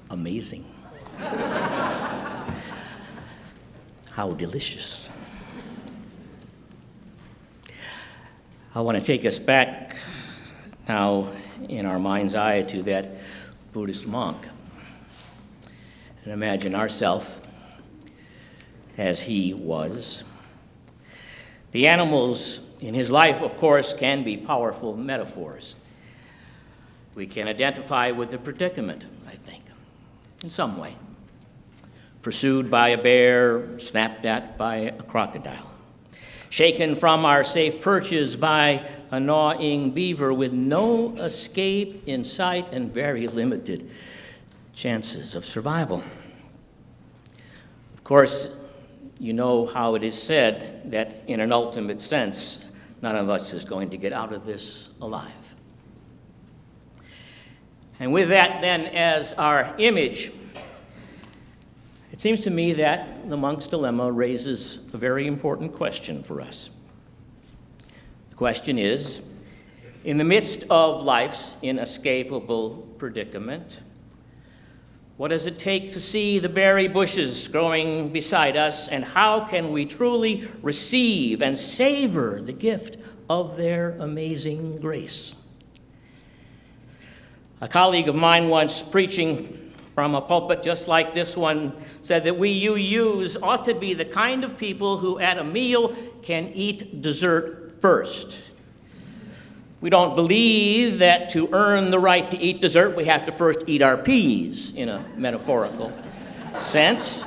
amazing. How delicious. I want to take us back now in our mind's eye to that Buddhist monk and imagine ourselves as he was. The animals in his life, of course, can be powerful metaphors. We can identify with the predicament, I think, in some way. Pursued by a bear, snapped at by a crocodile. Shaken from our safe perches by a gnawing beaver with no escape in sight and very limited chances of survival. Of course, you know how it is said that in an ultimate sense, none of us is going to get out of this alive. And with that then as our image, it seems to me that the monk's dilemma raises a very important question for us. The question is, in the midst of life's inescapable predicament, what does it take to see the berry bushes growing beside us, and how can we truly receive and savor the gift of their amazing grace? A colleague of mine once preaching from a pulpit just like this one said that we youths ought to be the kind of people who at a meal can eat dessert first. We don't believe that to earn the right to eat dessert, we have to first eat our peas in a metaphorical sense.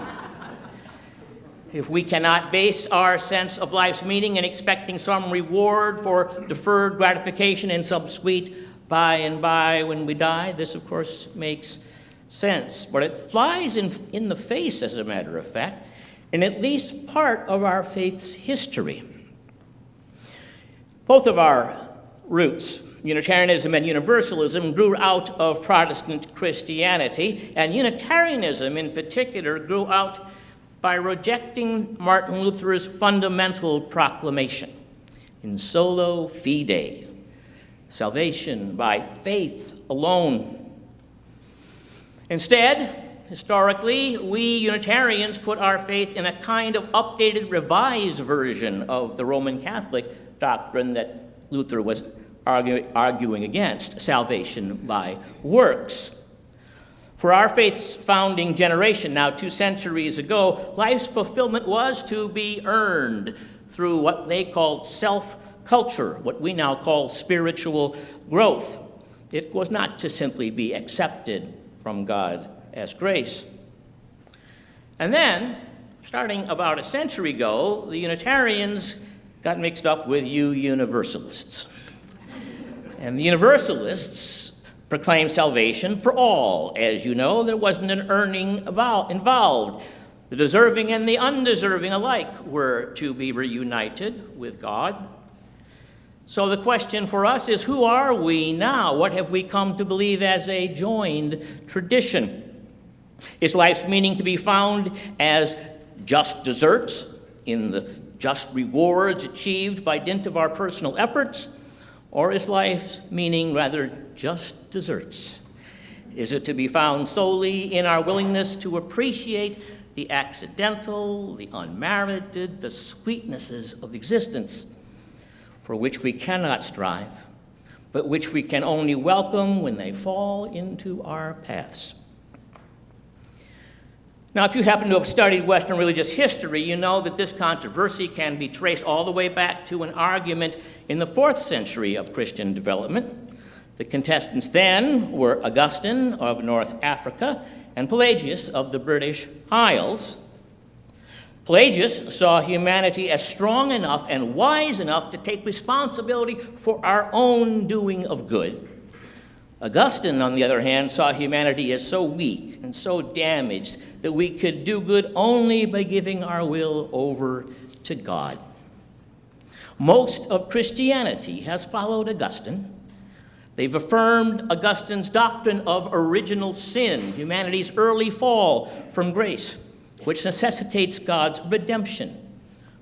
If we cannot base our sense of life's meaning in expecting some reward for deferred gratification and some sweet by and by when we die, this of course makes sense. But it flies in the face, as a matter of fact, in at least part of our faith's history. Both of our roots, Unitarianism and Universalism, grew out of Protestant Christianity, and Unitarianism in particular grew out by rejecting Martin Luther's fundamental proclamation, in solo fide, salvation by faith alone. Instead, historically, we Unitarians put our faith in a kind of updated, revised version of the Roman Catholic doctrine that Luther was arguing against, salvation by works. For our faith's founding generation, now 2 centuries ago, life's fulfillment was to be earned through what they called self-culture, what we now call spiritual growth. It was not to simply be accepted from God as grace. And then, starting about a century ago, the Unitarians got mixed up with you Universalists. And the Universalists proclaimed salvation for all. As you know, there wasn't an earning involved. The deserving and the undeserving alike were to be reunited with God. So the question for us is, who are we now? What have we come to believe as a joined tradition? Is life's meaning to be found as just deserts in the just rewards achieved by dint of our personal efforts? Or is life's meaning rather just deserts? Is it to be found solely in our willingness to appreciate the accidental, the unmerited, the sweetnesses of existence, for which we cannot strive, but which we can only welcome when they fall into our paths? Now, if you happen to have studied Western religious history, you know that this controversy can be traced all the way back to an argument in the 4th century of Christian development. The contestants then were Augustine of North Africa and Pelagius of the British Isles. Pelagius saw humanity as strong enough and wise enough to take responsibility for our own doing of good. Augustine, on the other hand, saw humanity as so weak and so damaged that we could do good only by giving our will over to God. Most of Christianity has followed Augustine. They've affirmed Augustine's doctrine of original sin, humanity's early fall from grace, which necessitates God's redemption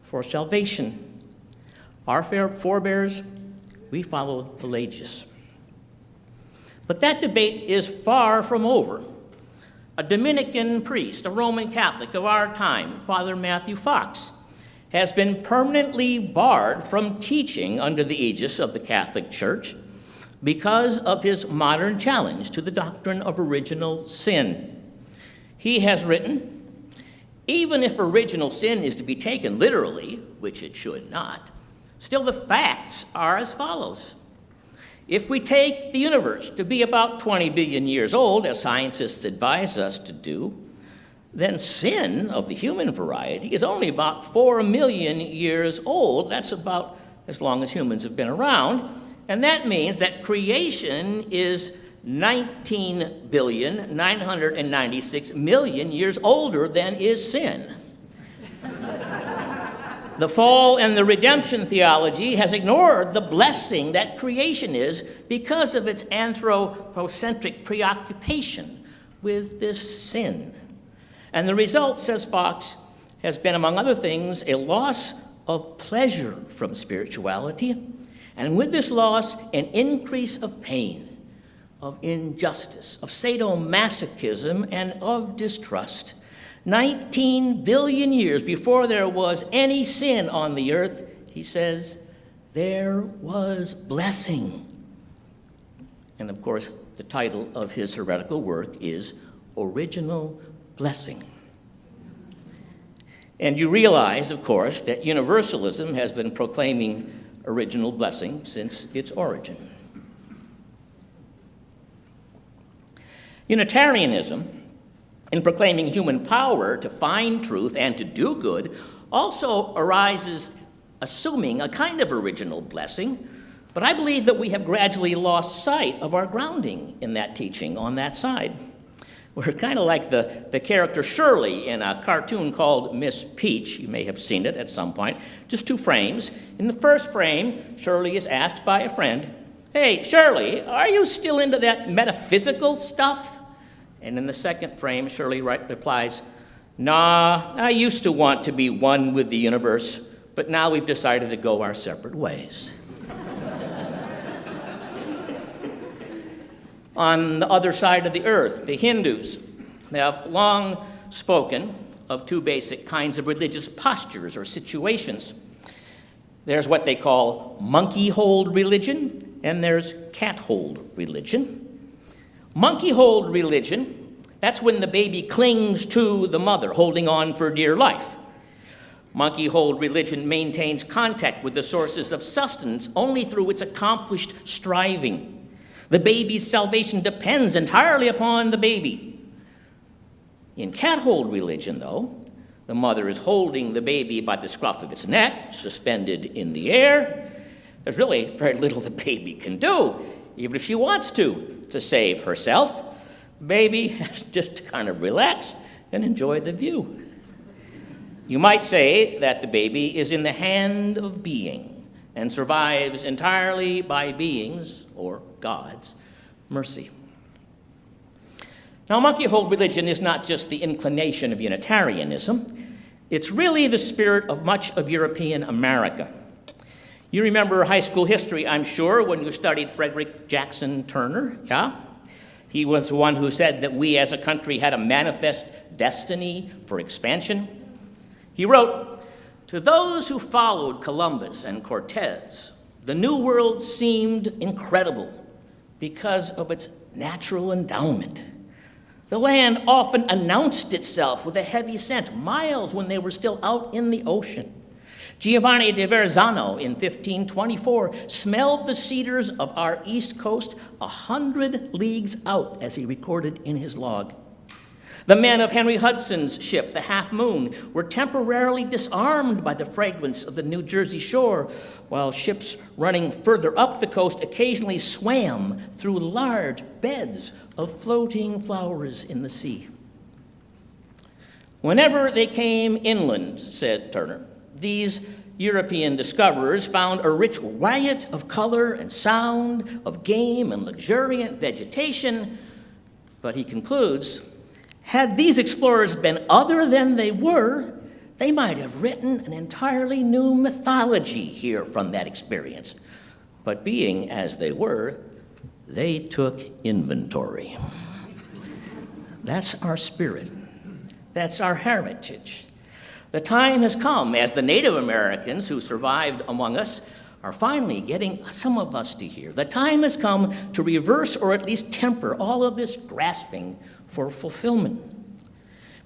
for salvation. Our forebears, we followed Pelagius. But that debate is far from over. A Dominican priest, a Roman Catholic of our time, Father Matthew Fox, has been permanently barred from teaching under the aegis of the Catholic Church because of his modern challenge to the doctrine of original sin. He has written, "Even if original sin is to be taken literally, which it should not, still the facts are as follows. If we take the universe to be about 20 billion years old, as scientists advise us to do, then sin of the human variety is only about 4 million years old. That's about as long as humans have been around. And that means that creation is 19,996,000,000 years older than is sin." The fall and the redemption theology has ignored the blessing that creation is because of its anthropocentric preoccupation with this sin. And the result, says Fox, has been, among other things, a loss of pleasure from spirituality, and with this loss, an increase of pain, of injustice, of sadomasochism, and of distrust. 19 billion years before there was any sin on the earth, he says, there was blessing. And of course, the title of his heretical work is Original Blessing. And you realize, of course, that universalism has been proclaiming original blessing since its origin. Unitarianism, in proclaiming human power to find truth and to do good, also arises assuming a kind of original blessing, but I believe that we have gradually lost sight of our grounding in that teaching on that side. We're kind of like the character Shirley in a cartoon called Miss Peach. You may have seen it at some point. Just 2 frames. In the first frame, Shirley is asked by a friend, "Hey, Shirley, are you still into that metaphysical stuff?" And in the second frame, Shirley replies, "Nah, I used to want to be one with the universe, but now we've decided to go our separate ways." On the other side of the earth, the Hindus, they have long spoken of 2 basic kinds of religious postures or situations. There's what they call monkey-hold religion, and there's cat-hold religion. Monkey-hold religion, that's when the baby clings to the mother, holding on for dear life. Monkey-hold religion maintains contact with the sources of sustenance only through its accomplished striving. The baby's salvation depends entirely upon the baby. In cat-hold religion, though, the mother is holding the baby by the scruff of its neck, suspended in the air. There's really very little the baby can do, even if she wants to save herself. The baby has just to kind of relax and enjoy the view. You might say that the baby is in the hand of being and survives entirely by being's, or God's, mercy. Now, monkey-hold religion is not just the inclination of Unitarianism. It's really the spirit of much of European America. You remember high school history, I'm sure, when you studied Frederick Jackson Turner, yeah? He was the one who said that we as a country had a manifest destiny for expansion. He wrote, "To those who followed Columbus and Cortez, the New World seemed incredible because of its natural endowment. The land often announced itself with a heavy scent miles when they were still out in the ocean. Giovanni de Verrazzano in 1524 smelled the cedars of our East Coast 100 leagues out, as he recorded in his log. The men of Henry Hudson's ship, the Half Moon, were temporarily disarmed by the fragrance of the New Jersey shore, while ships running further up the coast occasionally swam through large beds of floating flowers in the sea. Whenever they came inland," said Turner, "these European discoverers found a rich riot of color and sound, of game and luxuriant vegetation." But he concludes, "Had these explorers been other than they were, they might have written an entirely new mythology here from that experience. But being as they were, they took inventory." That's our spirit. That's our heritage. The time has come, as the Native Americans who survived among us are finally getting some of us to hear. The time has come to reverse or at least temper all of this grasping for fulfillment.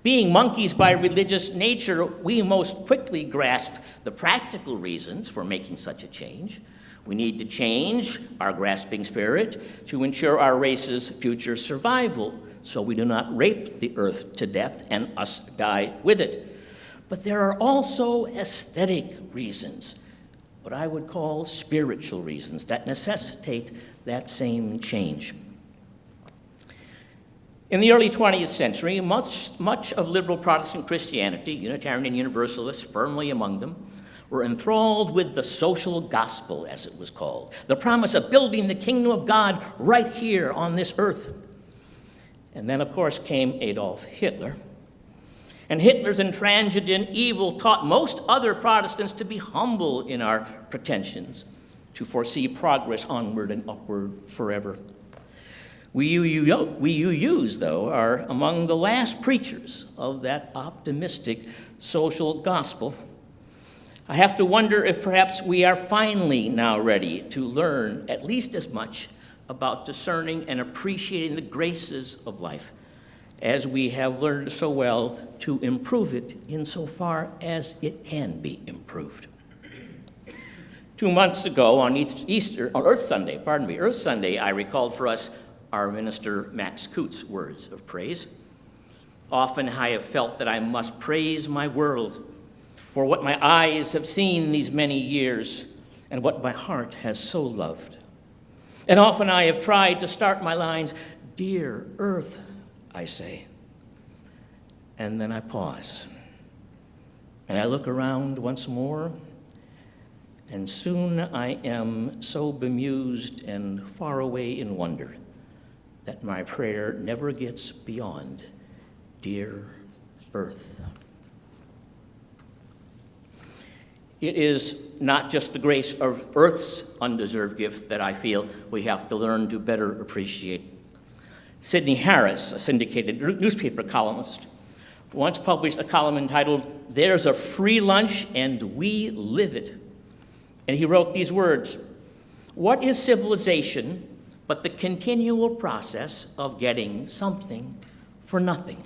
Being monkeys by religious nature, we most quickly grasp the practical reasons for making such a change. We need to change our grasping spirit to ensure our race's future survival, so we do not rape the earth to death and us die with it. But there are also aesthetic reasons, what I would call spiritual reasons, that necessitate that same change. In the early 20th century, much of liberal Protestant Christianity, Unitarian and Universalists firmly among them, were enthralled with the social gospel, as it was called, the promise of building the kingdom of God right here on this earth. And then, of course, came Adolf Hitler. And Hitler's intransigent evil taught most other Protestants to be humble in our pretensions, to foresee progress onward and upward forever. We UUs, though, are among the last preachers of that optimistic social gospel. I have to wonder if perhaps we are finally now ready to learn at least as much about discerning and appreciating the graces of life as we have learned so well to improve it insofar as it can be improved. 2 months ago on Earth Sunday, I recalled for us our minister Max Coots' words of praise. Often I have felt that I must praise my world for what my eyes have seen these many years and what my heart has so loved. And often I have tried to start my lines, "Dear Earth," I say. And then I pause. And I look around once more, and soon I am so bemused and far away in wonder that my prayer never gets beyond, "Dear Earth." It is not just the grace of Earth's undeserved gift that I feel we have to learn to better appreciate. Sidney Harris, a syndicated newspaper columnist, once published a column entitled, "There's a Free Lunch and We Live It." And he wrote these words, "What is civilization but the continual process of getting something for nothing?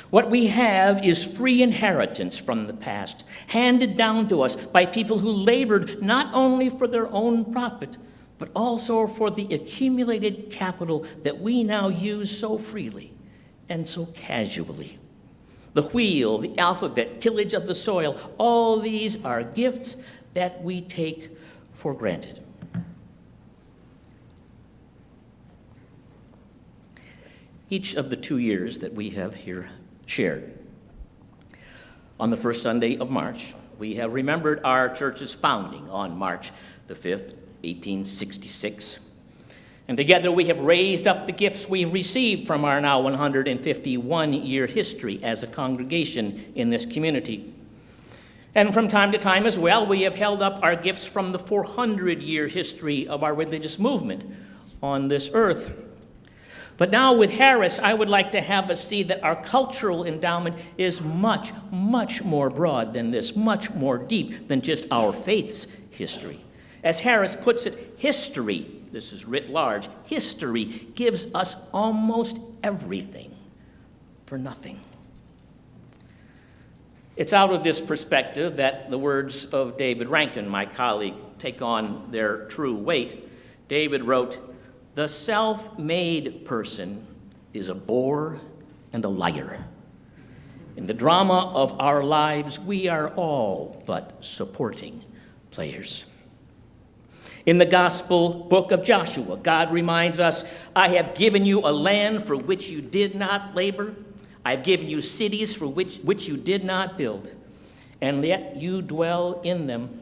What we have is free inheritance from the past, handed down to us by people who labored not only for their own profit, but also for the accumulated capital that we now use so freely and so casually. The wheel, the alphabet, tillage of the soil, all these are gifts that we take for granted." Each of the 2 years that we have here shared, on the first Sunday of March, we have remembered our church's founding on March the 5th, 1866. And together we have raised up the gifts we've received from our now 151-year history as a congregation in this community. And from time to time as well, we have held up our gifts from the 400-year history of our religious movement on this earth. But now with Harris, I would like to have us see that our cultural endowment is much, much more broad than this, much more deep than just our faith's history. As Harris puts it, history, this is writ large, history gives us almost everything for nothing. It's out of this perspective that the words of David Rankin, my colleague, take on their true weight. David wrote, "The self-made person is a bore and a liar. In the drama of our lives, we are all but supporting players." In the gospel book of Joshua, God reminds us, "I have given you a land for which you did not labor. I have given you cities for which you did not build, and yet you dwell in them.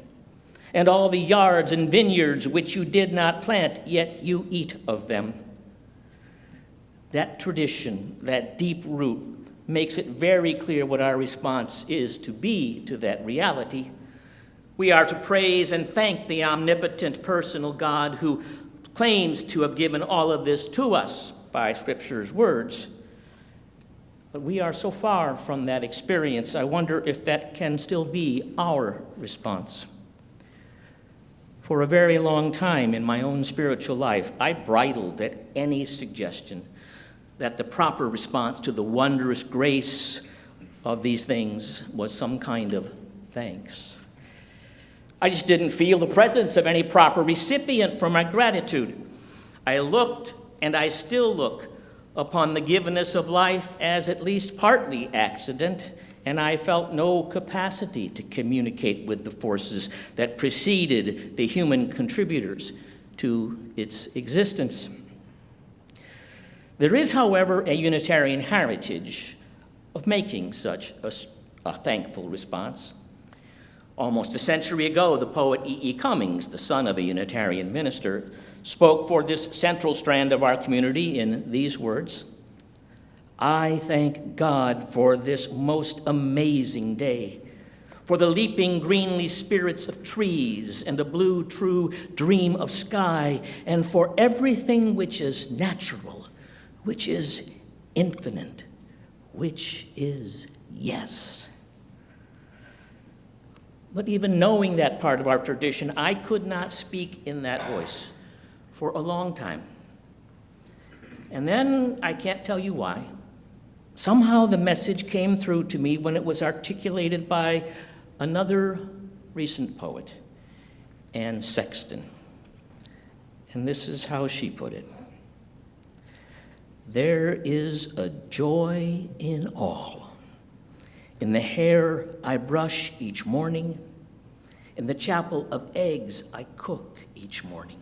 And all the yards and vineyards which you did not plant, yet you eat of them." That tradition, that deep root, makes it very clear what our response is to be to that reality. We are to praise and thank the omnipotent personal God who claims to have given all of this to us by Scripture's words. But we are so far from that experience, I wonder if that can still be our response. For a very long time in my own spiritual life, I bridled at any suggestion that the proper response to the wondrous grace of these things was some kind of thanks. I just didn't feel the presence of any proper recipient for my gratitude. I looked, and I still look, upon the givenness of life as at least partly accident, and I felt no capacity to communicate with the forces that preceded the human contributors to its existence. There is, however, a Unitarian heritage of making such a thankful response. Almost a century ago, the poet E.E. Cummings, the son of a Unitarian minister, spoke for this central strand of our community in these words: "I thank God for this most amazing day, for the leaping greenly spirits of trees and the blue true dream of sky, and for everything which is natural, which is infinite, which is yes." But even knowing that part of our tradition, I could not speak in that voice for a long time. And then, I can't tell you why, somehow the message came through to me when it was articulated by another recent poet, Anne Sexton. And this is how she put it: "There is a joy in all, in the hair I brush each morning, in the chapel of eggs I cook each morning,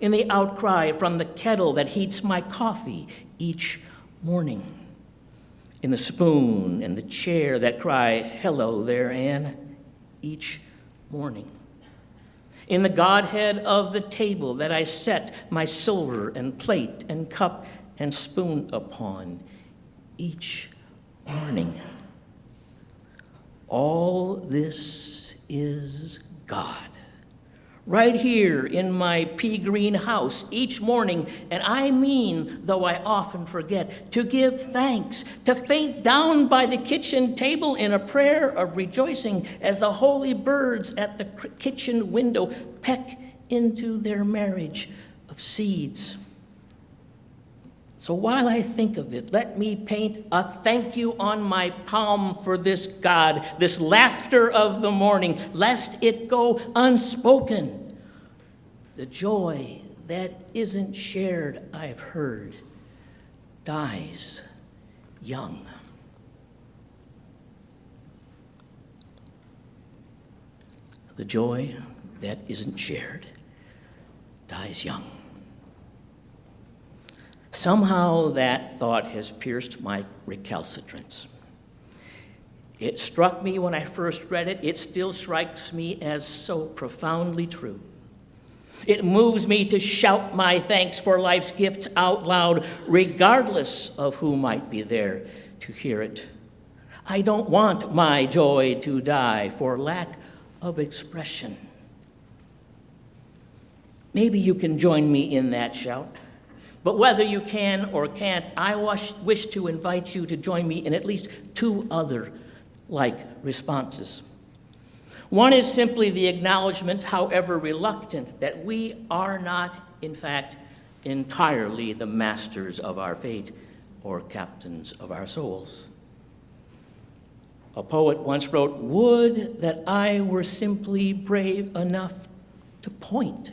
in the outcry from the kettle that heats my coffee each morning, in the spoon and the chair that cry, 'Hello there, Anne,' each morning, in the Godhead of the table that I set my silver and plate and cup and spoon upon each morning. All this is God, right here in my pea-green house each morning, and I mean, though I often forget, to give thanks, to faint down by the kitchen table in a prayer of rejoicing as the holy birds at the kitchen window peck into their marriage of seeds. So while I think of it, let me paint a thank you on my palm for this God, this laughter of the morning, lest it go unspoken. The joy that isn't shared, I've heard, dies young." The joy that isn't shared dies young. Somehow that thought has pierced my recalcitrance. It struck me when I first read it. It still strikes me as so profoundly true. It moves me to shout my thanks for life's gifts out loud, regardless of who might be there to hear it. I don't want my joy to die for lack of expression. Maybe you can join me in that shout. But whether you can or can't, I wish to invite you to join me in at least two other like responses. One is simply the acknowledgement, however reluctant, that we are not, in fact, entirely the masters of our fate or captains of our souls. A poet once wrote, "Would that I were simply brave enough to point."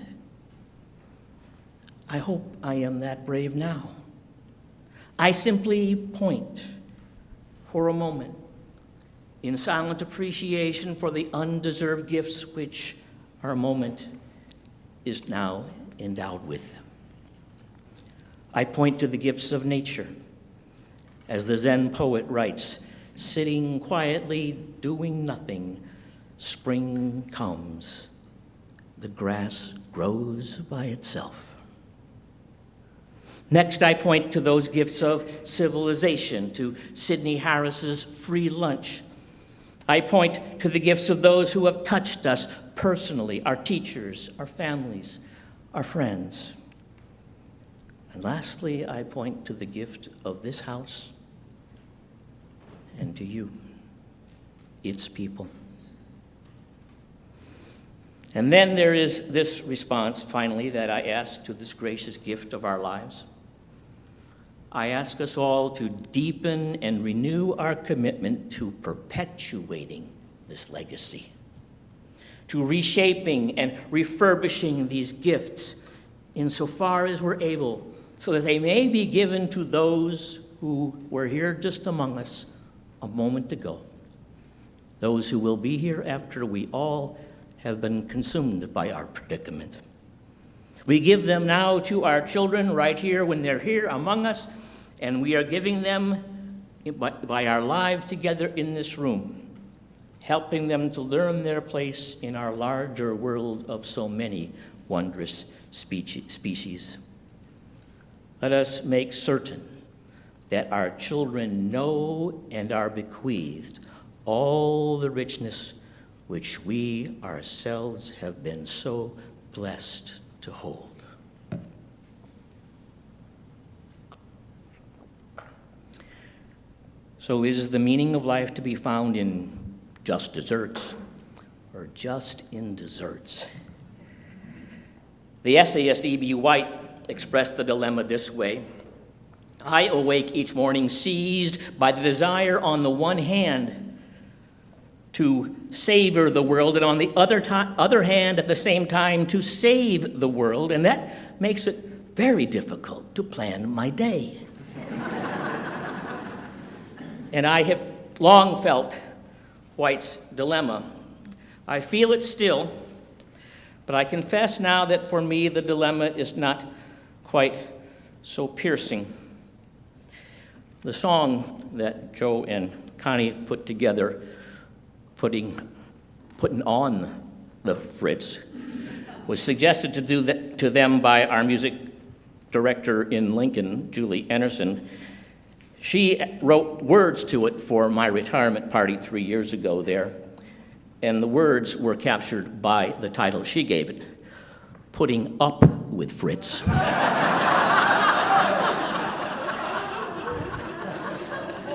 I hope I am that brave now. I simply point for a moment in silent appreciation for the undeserved gifts which our moment is now endowed with. I point to the gifts of nature. As the Zen poet writes, "Sitting quietly, doing nothing, spring comes. The grass grows by itself." Next, I point to those gifts of civilization, to Sidney Harris's free lunch. I point to the gifts of those who have touched us personally, our teachers, our families, our friends. And lastly, I point to the gift of this house and to you, its people. And then there is this response, finally, that I ask to this gracious gift of our lives. I ask us all to deepen and renew our commitment to perpetuating this legacy, to reshaping and refurbishing these gifts insofar as we're able, so that they may be given to those who were here just among us a moment ago, those who will be here after we all have been consumed by our predicament. We give them now to our children right here when they're here among us, and we are giving them by our lives together in this room, helping them to learn their place in our larger world of so many wondrous species. Let us make certain that our children know and are bequeathed all the richness which we ourselves have been so blessed to hold. So is the meaning of life to be found in just desserts or just in desserts? The essayist E.B. White expressed the dilemma this way: I awake each morning seized by the desire on the one hand to savor the world, and on the other hand, at the same time, to save the world, and that makes it very difficult to plan my day. And I have long felt White's dilemma. I feel it still, but I confess now that for me the dilemma is not quite so piercing. The song that Joe and Connie put together, putting on the Fritz, was suggested to them by our music director in Lincoln, Julie Anderson. She wrote words to it for my retirement party 3 years ago there, and the words were captured by the title she gave it, Putting Up with Fritz.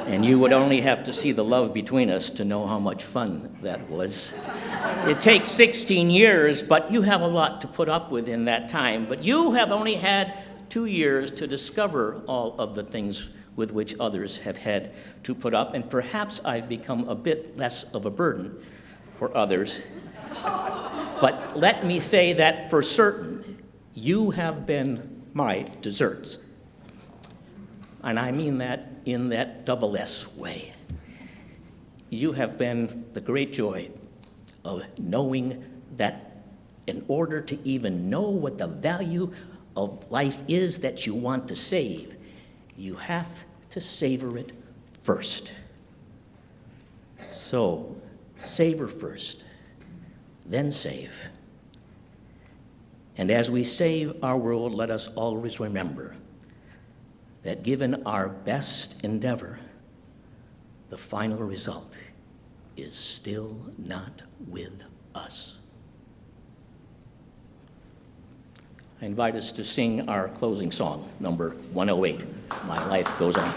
And you would only have to see the love between us to know how much fun that was. It takes 16 years, but you have a lot to put up with in that time. But you have only had 2 years to discover all of the things with which others have had to put up, and perhaps I've become a bit less of a burden for others. But let me say that for certain, you have been my desserts. And I mean that in that double S way. You have been the great joy of knowing that in order to even know what the value of life is that you want to save, you have to savor it first. So, savor first, then save. And as we save our world, let us always remember that given our best endeavor, the final result is still not with us. I invite us to sing our closing song, number 108, My Life Goes On.